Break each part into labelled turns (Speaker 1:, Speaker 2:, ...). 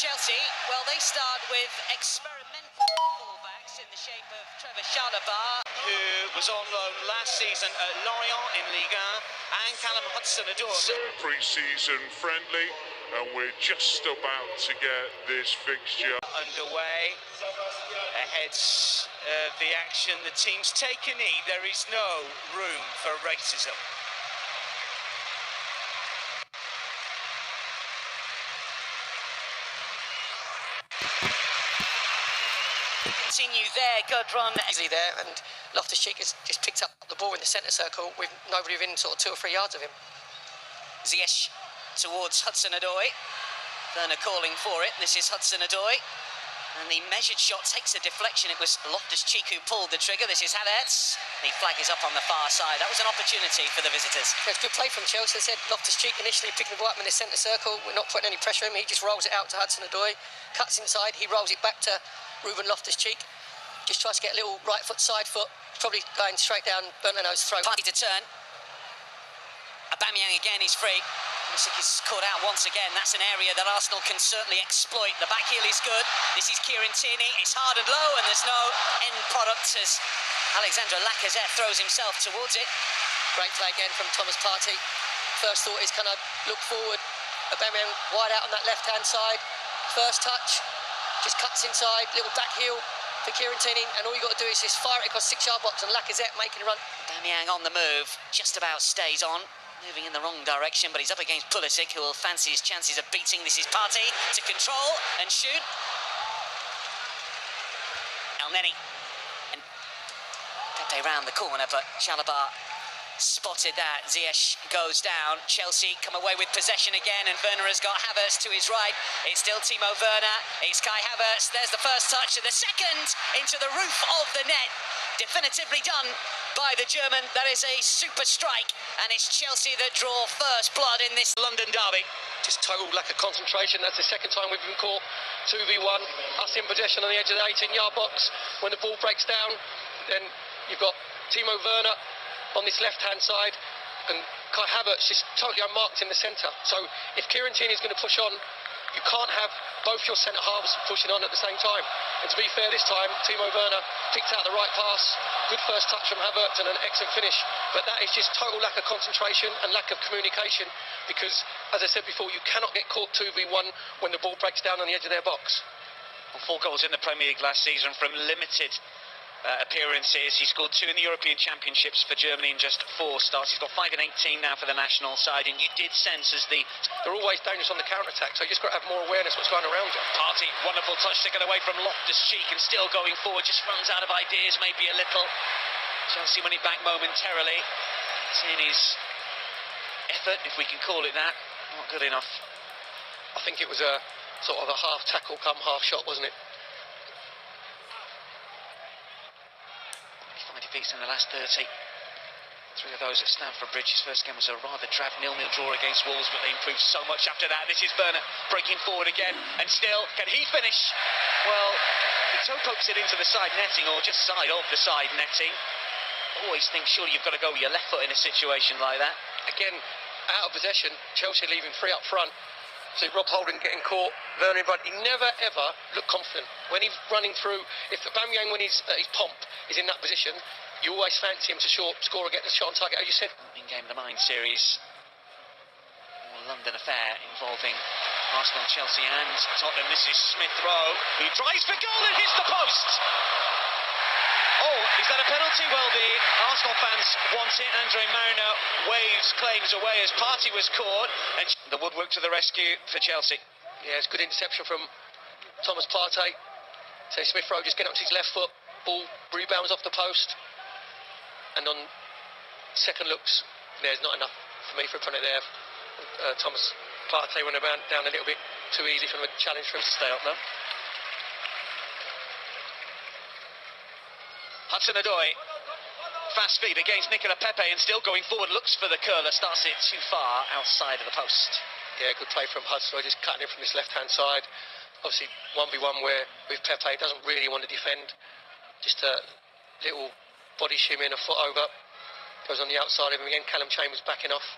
Speaker 1: Chelsea, well, they start with experimental fullbacks in the shape of Trevor Chalobah, who was on loan last season at Lorient in Liga, and Callum Hudson-Odoi.
Speaker 2: Pre-season friendly, and we're just about to get this fixture
Speaker 1: underway. Ahead of the action, the teams take a knee. There is no room for racism. Continue there, good run.
Speaker 3: Easily there, and Loftus-Cheek has just picked up the ball in the centre circle with nobody within sort of 2 or 3 yards of him.
Speaker 1: Ziyech towards Hudson-Odoi. Werner calling for it. This is Hudson-Odoi. And the measured shot takes a deflection. It was Loftus-Cheek who pulled the trigger. This is Havertz. The flag is up on the far side. That was an opportunity for the visitors.
Speaker 3: It's good play from Chelsea. They said Loftus-Cheek initially picking the ball up in the centre circle. We're not putting any pressure on him. He just rolls it out to Hudson-Odoi. Cuts inside. He rolls it back to Ruben Loftus-Cheek. Just tries to get a little right foot, side foot. Probably going straight down Bernardo's throat.
Speaker 1: Party to turn. Aubameyang again is free. Music is caught out once again. That's an area that Arsenal can certainly exploit. The back heel is good. This is Kieran Tierney. It's hard and low, and there's no end product as Alexandre Lacazette throws himself towards it.
Speaker 3: Great play again from Thomas Partey. First thought is, can I look forward? Aubameyang wide out on that left-hand side. First touch, just cuts inside, little back heel for Kieran Tierney, and all you got to do is just fire it across 6-yard box, and Lacazette making a run.
Speaker 1: Aubameyang on the move, just about stays on. Moving in the wrong direction, but he's up against Pulisic, who will fancy his chances of beating. This is Partey to control and shoot. Elneny. And Pepe round the corner, but Chalobah spotted that. Ziyech goes down. Chelsea come away with possession again, and Werner has got Havertz to his right. It's still Timo Werner. It's Kai Havertz. There's the first touch, and the second into the roof of the net. Definitively done by the German. That is a super strike, and it's Chelsea that draw first blood in this London derby.
Speaker 3: Just total lack of concentration. That's the second time we've been caught 2v1. Us in possession on the edge of the 18-yard box. When the ball breaks down, then you've got Timo Werner on this left-hand side, and Kai Havertz is totally unmarked in the centre. So if Kieran Tierney is going to push on, you can't have both your centre-halves pushing on at the same time. And to be fair, this time, Timo Werner picked out the right pass. Good first touch from Havertz and an excellent finish. But that is just total lack of concentration and lack of communication, because, as I said before, you cannot get caught 2v1 when the ball breaks down on the edge of their box.
Speaker 1: Well, 4 goals in the Premier League last season from limited appearances. He scored 2 in the European Championships for Germany in just 4 starts. He's got 5 in 18 now for the national side, and you did sense as
Speaker 3: they're always dangerous on the counter-attack, so you just got to have more awareness what's going around you.
Speaker 1: Partey, wonderful touch taken away from Loftus-Cheek, and still going forward, just runs out of ideas maybe a little. Chelsea winning back momentarily. Tierney's effort, if we can call it that, not good enough.
Speaker 3: I think it was a sort of a half tackle come half shot, wasn't it?
Speaker 1: Defeats in the last 30. 3 of those at Stamford Bridge. His first game was a rather drab 0-0 draw against Wolves, but they improved so much after that. This is Werner breaking forward again, and still, can he finish? Well, he toe pokes it into the side netting, or just side of the side netting. Always think surely you've got to go with your left foot in a situation like that.
Speaker 3: Again, out of possession, Chelsea leaving 3 up front. So Rob Holding getting caught, Werner in front. He never ever looked confident when he's running through. If Aubameyang, when he's at his pomp, is in that position, you always fancy him to score or get the shot on target, as you said.
Speaker 1: In Game of the Mind series, London affair involving Arsenal, Chelsea and Tottenham. This is Smith Rowe, who drives for goal and hits the post. Oh, is that a penalty? Well, the Arsenal fans want it. Andre Marino waves claims away as Partey was caught, and the woodwork to the rescue for Chelsea.
Speaker 3: Yeah, it's good interception from Thomas Partey. So Smith Rowe just getting up to his left foot, ball rebounds off the post, and on second looks, there's not enough for me for a punter there. Thomas Partey went down a little bit too easy from a challenge for him to stay up now.
Speaker 1: Hudson-Odoi, fast feet against Nicola Pepe, and still going forward, looks for the curler, starts it too far outside of the post.
Speaker 3: Yeah, good play from Hudson, just cutting it from this left-hand side. Obviously, 1v1 where with Pepe doesn't really want to defend. Just a little body shimmy and a foot over. Goes on the outside of him again. Callum Chambers backing off.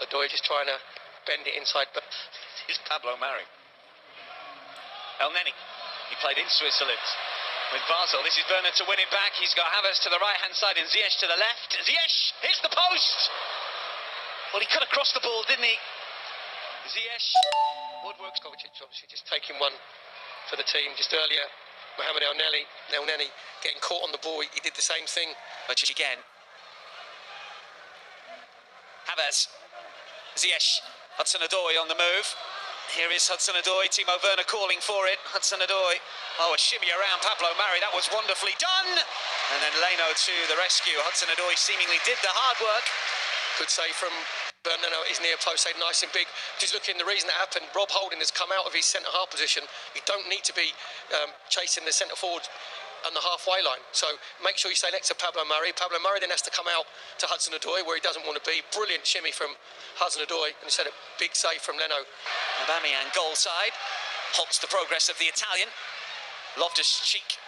Speaker 3: Odoi just trying to bend it inside. But
Speaker 1: here's Pablo Mari. Elneny, he played in Switzerland with Basel. This is Werner to win it back. He's got Havertz to the right-hand side and Ziyech to the left. Ziyech hits the post. Well, he could have crossed the ball, didn't he? Ziyech.
Speaker 3: Woodwork's obviously just taking one for the team. Just earlier, Mohamed Elneny getting caught on the ball. He did the same thing.
Speaker 1: But again. Havertz. Ziyech. Hudson-Odoi on the move. Here is Hudson-Odoi, Timo Werner calling for it. Hudson-Odoi, a shimmy around Pablo Mari, that was wonderfully done. And then Leno to the rescue. Hudson-Odoi seemingly did the hard work.
Speaker 3: Good save from Werner, his near post, save nice and big. Just looking, the reason that happened, Rob Holding has come out of his centre-half position. You don't need to be chasing the centre-forward on the halfway line. So make sure you stay next to Pablo Mari. Pablo Mari then has to come out to Hudson-Odoi where he doesn't want to be. Brilliant shimmy from Hudson-Odoi, and instead a big save from Leno.
Speaker 1: Aubameyang goal side, halts the progress of the Italian. Loftus-Cheek,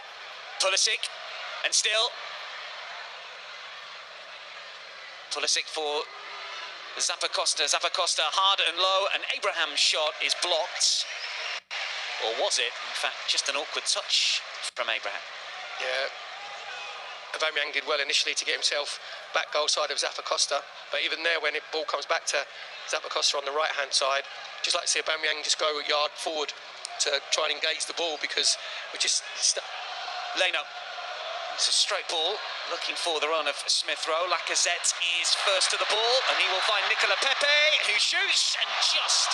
Speaker 1: Pulisic, and still Pulisic for Zappacosta. Zappacosta hard and low, and Abraham's shot is blocked. Or was it, in fact, just an awkward touch from Abraham?
Speaker 3: Yeah, Aubameyang did well initially to get himself back goal side of Zappacosta, but even there, when the ball comes back to Zappacosta on the right-hand side, just like to see Aubameyang just go a yard forward to try and engage the ball, because we just...
Speaker 1: Leno, it's a straight ball, looking for the run of Smith Rowe. Lacazette is first to the ball, and he will find Nicola Pepe, who shoots and just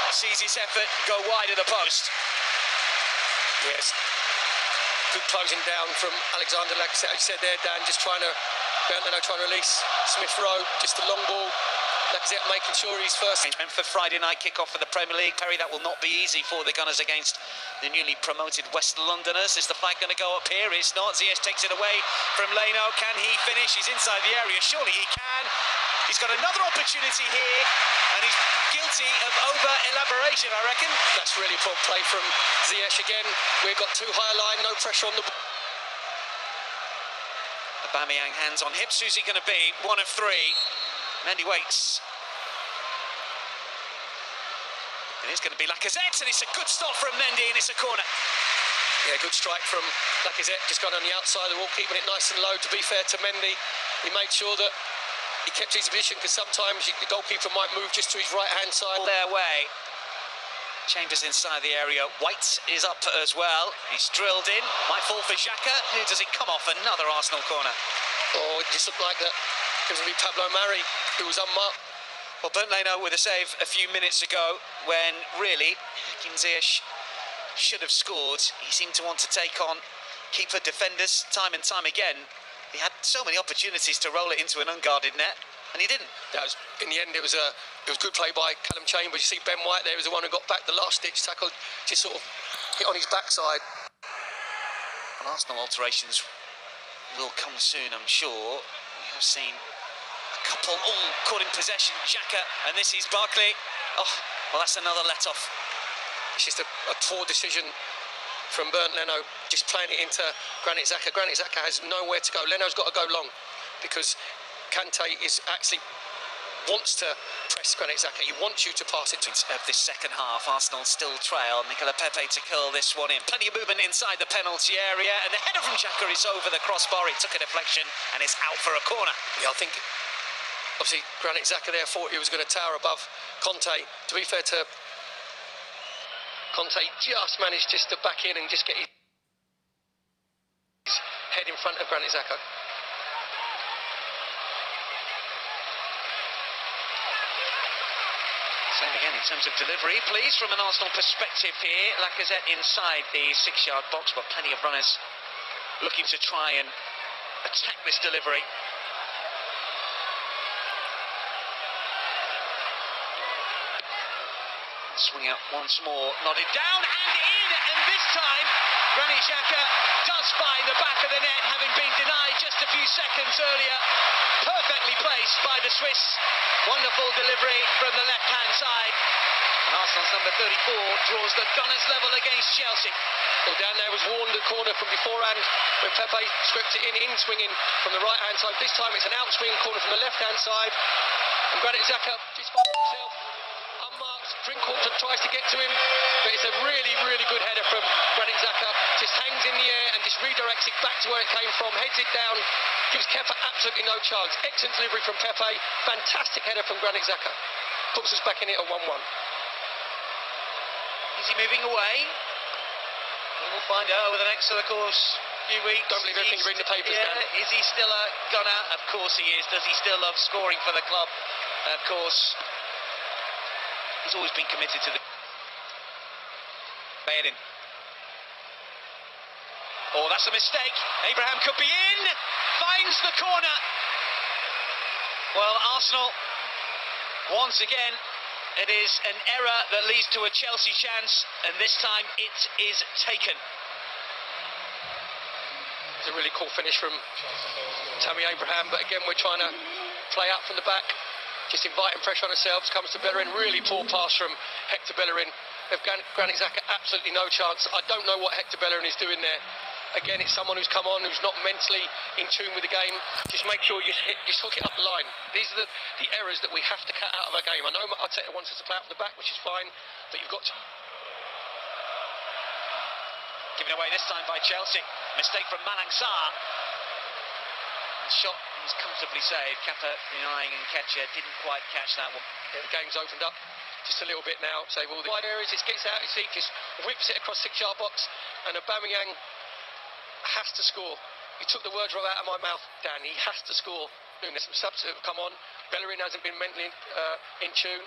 Speaker 1: sees his effort go wide of the post.
Speaker 3: Yes. Good closing down from Alexander Lacazette. As you said there, Dan, just trying to release Smith Rowe, just a long ball. Lacazette making sure he's first.
Speaker 1: For Friday night kick-off for the Premier League, Perry, that will not be easy for the Gunners against the newly promoted West Londoners. Is the flag going to go up here? It's not. Ziyech takes it away from Leno. Can he finish? He's inside the area. Surely he can. He's got another opportunity here, and he's guilty of over-elaboration, I reckon.
Speaker 3: That's really poor play from Ziyech again. We've got too high a line, no pressure on the ball.
Speaker 1: Aubameyang hands on hips. Who's he going to be? One of three. Mendy waits. It is going to be Lacazette, and it's a good stop from Mendy, and it's a corner.
Speaker 3: Yeah, good strike from Lacazette, just gone on the outside of the wall, keeping it nice and low. To be fair to Mendy, he made sure that he kept his position, because sometimes the goalkeeper might move just to his right-hand side.
Speaker 1: Their way. Chambers inside the area. White is up as well. He's drilled in. Might fall for Xhaka. Who does it come off? Another Arsenal corner.
Speaker 3: Oh, it just looked like that. It was going to be Pablo Mari, who was unmarked.
Speaker 1: Well, Bernd Leno with a save a few minutes ago, when really Hakim Ziyech should have scored. He seemed to want to take on keeper defenders time and time again. He had so many opportunities to roll it into an unguarded net, and he didn't.
Speaker 3: That was, in the end, it was good play by Callum Chambers. You see Ben White there was the one who got back the last-ditch tackle, just sort of hit on his backside.
Speaker 1: Well, Arsenal alterations will come soon, I'm sure. We have seen a couple all caught in possession. Xhaka, and this is Barkley. Oh, well, that's another let-off.
Speaker 3: It's just a poor decision from Bernd Leno, just playing it into Granit Xhaka. Granit Xhaka has nowhere to go. Leno's got to go long, because Kante is actually wants to press Granit Xhaka. He wants you to pass it to him.
Speaker 1: Of this second half, Arsenal still trail. Nicola Pepe to curl this one in. Plenty of movement inside the penalty area, and the header from Xhaka is over the crossbar. It took a deflection, and it's out for a corner.
Speaker 3: Yeah, I think obviously Granit Xhaka there thought he was going to tower above Conte. To be fair to Conte, just managed just to back in and just get his head in front of Granit Xhaka.
Speaker 1: Same again in terms of delivery, please, from an Arsenal perspective here. Lacazette inside the 6-yard box, but plenty of runners looking to try and attack this delivery. Swing out once more, nodded down and in, and this time Granit Xhaka does find the back of the net, having been denied just a few seconds earlier. Perfectly placed by the Swiss. Wonderful delivery from the left-hand side. And Arsenal's number 34 draws the Gunners level against Chelsea.
Speaker 3: Well, down there was warned the corner from beforehand when Pepe swept it in swinging from the right-hand side. This time it's an out-swing corner from the left-hand side. And Granit Xhaka just finds himself unmarked. Drinkwater tries to get to him, but it's a really, really good header from Granit Xhaka. Just hangs in the air and just redirects it back to where it came from, heads it down, gives Kepa absolutely no chance. Excellent delivery from Pepe, fantastic header from Granit Xhaka. Puts us back in it at 1-1.
Speaker 1: Is he moving away? We'll find out over the next few weeks.
Speaker 3: Don't believe everything you read in the papers, Dan.
Speaker 1: Is he still a gunner? Of course he is. Does he still love scoring for the club? Of course. He's always been committed to the... Bayern. Oh, that's a mistake. Abraham could be in. Finds the corner. Well, Arsenal, once again, it is an error that leads to a Chelsea chance, and this time it is taken.
Speaker 3: It's a really cool finish from Tammy Abraham, but again we're trying to play out from the back, just inviting pressure on ourselves. Comes to Bellerin, really poor pass from Hector Bellerin. Granit Xhaka absolutely no chance. I don't know what Hector Bellerin is doing there. Again, it's someone who's come on, who's not mentally in tune with the game. Just make sure you hook it up the line. These are the errors that we have to cut out of our game. I know Arteta wants us to play out from the back, which is fine, but you've got to...
Speaker 1: Given away this time by Chelsea. Mistake from Malang Sarr. Shot was comfortably saved. Kepa denying and Ketcher didn't quite catch that one.
Speaker 3: Yeah, the game's opened up just a little bit now. Save all the wide areas. It gets out his seat, just whips it across 6-yard box, and Aubameyang has to score. You took the words right out of my mouth, Dan. He has to score. There's some subs that have come on. Bellerin hasn't been mentally in tune.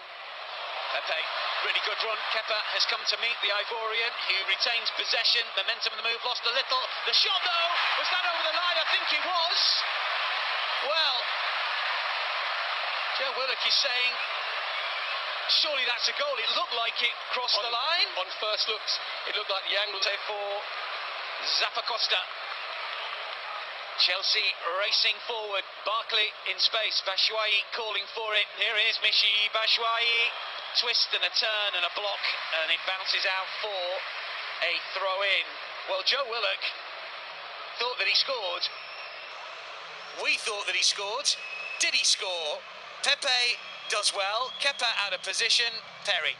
Speaker 1: Pepe, really good run. Kepa has come to meet the Ivorian, who retains possession. Momentum of the move, lost a little. The shot, though, was that over the line? I think it was. Well, Joe Willock is saying, surely that's a goal. It looked like it crossed the line.
Speaker 3: On first looks, it looked like the angle
Speaker 1: there for Zappacosta. Chelsea racing forward. Barkley in space. Batshuayi calling for it. Here is Michy Batshuayi. Twist and a turn and a block, and it bounces out for a throw in. Well, Joe Willock thought that he scored. We thought that he scored. Did he score? Pepe does well. Kepa out of position. Perry.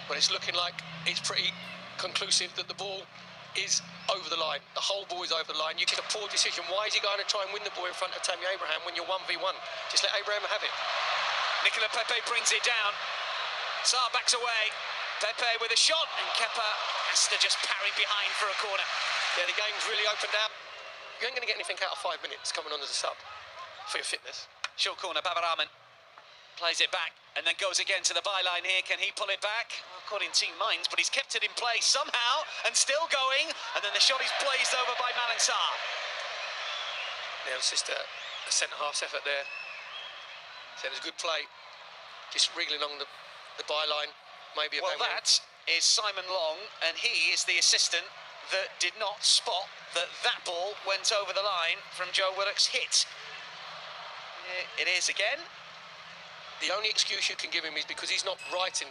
Speaker 3: Well, it's looking like it's pretty conclusive that the ball is over the line. The whole ball is over the line. You get a poor decision. Why is he going to try and win the ball in front of Tammy Abraham when you're 1v1? Just let Abraham have it.
Speaker 1: Nicola Pepe brings it down. Sarr backs away. Pepe with a shot, and Kepa has to just parry behind for a corner.
Speaker 3: Yeah, the game's really opened out. You ain't going to get anything out of 5 minutes coming on as a sub for your fitness.
Speaker 1: Short corner, Babarahman plays it back and then goes again to the byline here. Can he pull it back? Well, according to team minds, but he's kept it in place somehow and still going. And then the shot is blazed over by Malang Sarr.
Speaker 3: Yeah, it's just a centre-half's effort there. So it was good play, just wriggling along the byline. Maybe a
Speaker 1: well, that is Simon Long, and he is the assistant that did not spot that ball went over the line from Joe Willock's hit. It is again.
Speaker 3: The only excuse you can give him is because he's not writing.